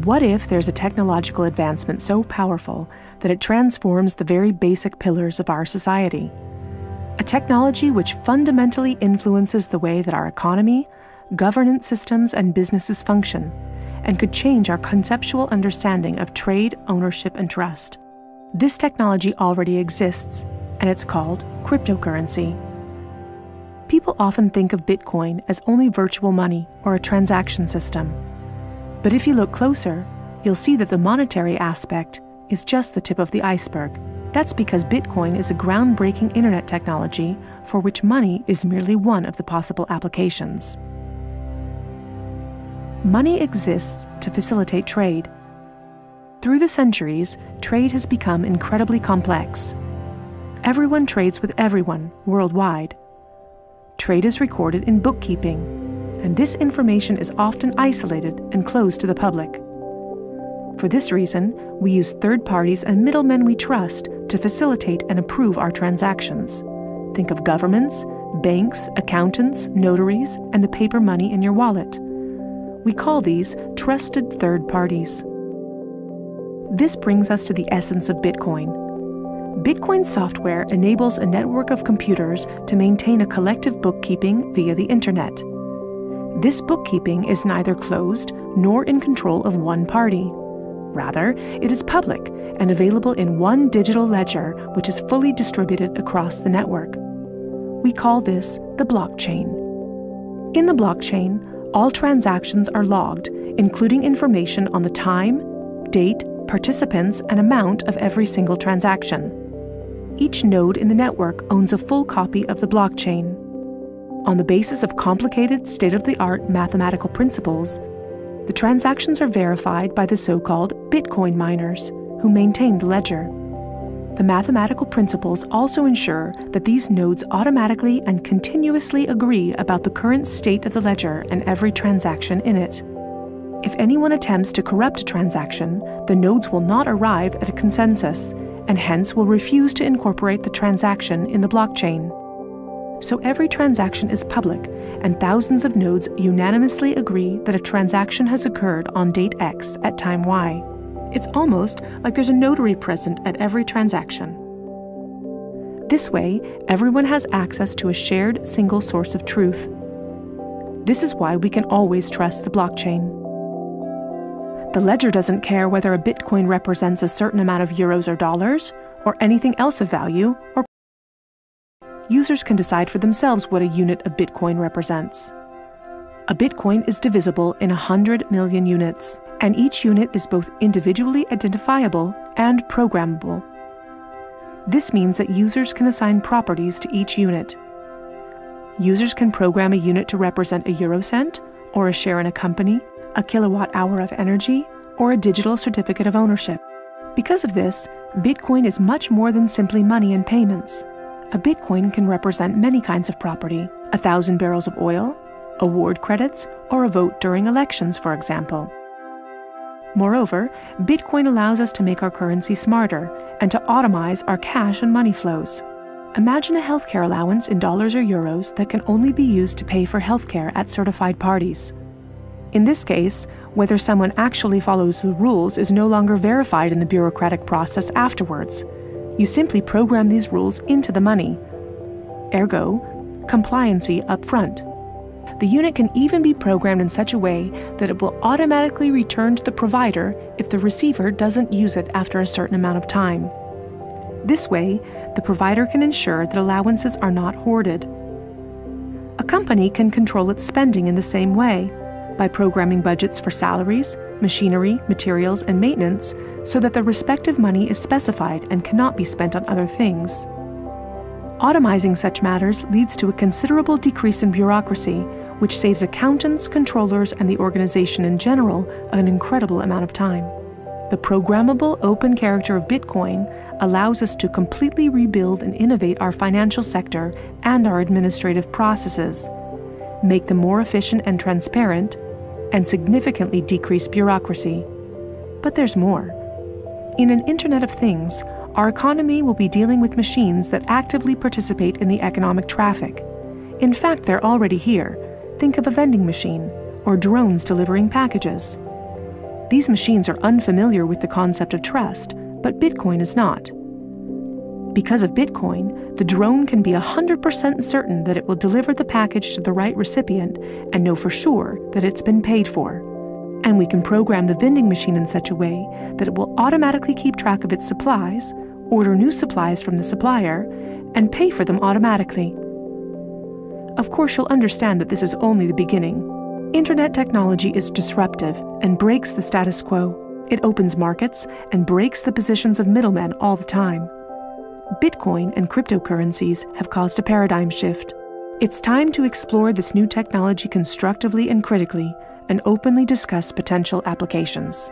What if there's a technological advancement so powerful that it transforms the very basic pillars of our society? A technology which fundamentally influences the way that our economy, governance systems, and businesses function, and could change our conceptual understanding of trade, ownership, and trust. This technology already exists, and it's called cryptocurrency. People often think of Bitcoin as only virtual money or a transaction system. But if you look closer, you'll see that the monetary aspect is just the tip of the iceberg. That's because Bitcoin is a groundbreaking internet technology for which money is merely one of the possible applications. Money exists to facilitate trade. Through the centuries, trade has become incredibly complex. Everyone trades with everyone worldwide. Trade is recorded in bookkeeping, and this information is often isolated and closed to the public. For this reason, we use third parties and middlemen we trust to facilitate and approve our transactions. Think of governments, banks, accountants, notaries, and the paper money in your wallet. We call these trusted third parties. This brings us to the essence of Bitcoin. Bitcoin software enables a network of computers to maintain a collective bookkeeping via the internet. This bookkeeping is neither closed nor in control of one party. Rather, it is public and available in one digital ledger which is fully distributed across the network. We call this the blockchain. In the blockchain, all transactions are logged, including information on the time, date, participants, and amount of every single transaction. Each node in the network owns a full copy of the blockchain. On the basis of complicated, state-of-the-art mathematical principles, the transactions are verified by the so-called Bitcoin miners, who maintain the ledger. The mathematical principles also ensure that these nodes automatically and continuously agree about the current state of the ledger and every transaction in it. If anyone attempts to corrupt a transaction, the nodes will not arrive at a consensus, and hence will refuse to incorporate the transaction in the blockchain. So every transaction is public, and thousands of nodes unanimously agree that a transaction has occurred on date X at time Y. It's almost like there's a notary present at every transaction. This way, everyone has access to a shared single source of truth. This is why we can always trust the blockchain. The ledger doesn't care whether a Bitcoin represents a certain amount of euros or dollars, or anything else of value, or users can decide for themselves what a unit of Bitcoin represents. A Bitcoin is divisible in 100 million units, and each unit is both individually identifiable and programmable. This means that users can assign properties to each unit. Users can program a unit to represent a eurocent, or a share in a company, a kilowatt-hour of energy, or a digital certificate of ownership. Because of this, Bitcoin is much more than simply money and payments. A Bitcoin can represent many kinds of property: 1,000 barrels of oil, award credits, or a vote during elections, for example. Moreover, Bitcoin allows us to make our currency smarter and to automize our cash and money flows. Imagine a healthcare allowance in dollars or euros that can only be used to pay for healthcare at certified parties. In this case, whether someone actually follows the rules is no longer verified in the bureaucratic process afterwards. You simply program these rules into the money. Ergo, compliancy up front. The unit can even be programmed in such a way that it will automatically return to the provider if the receiver doesn't use it after a certain amount of time. This way, the provider can ensure that allowances are not hoarded. A company can control its spending in the same way, by programming budgets for salaries, machinery, materials, and maintenance so that the respective money is specified and cannot be spent on other things. Automizing such matters leads to a considerable decrease in bureaucracy, which saves accountants, controllers, and the organization in general an incredible amount of time. The programmable open character of Bitcoin allows us to completely rebuild and innovate our financial sector and our administrative processes, make them more efficient and transparent, and significantly decrease bureaucracy. But there's more. In an Internet of Things, our economy will be dealing with machines that actively participate in the economic traffic. In fact, they're already here. Think of a vending machine, or drones delivering packages. These machines are unfamiliar with the concept of trust, but Bitcoin is not. Because of Bitcoin, the drone can be 100% certain that it will deliver the package to the right recipient and know for sure that it's been paid for. And we can program the vending machine in such a way that it will automatically keep track of its supplies, order new supplies from the supplier, and pay for them automatically. Of course, you'll understand that this is only the beginning. Internet technology is disruptive and breaks the status quo. It opens markets and breaks the positions of middlemen all the time. Bitcoin and cryptocurrencies have caused a paradigm shift. It's time to explore this new technology constructively and critically, and openly discuss potential applications.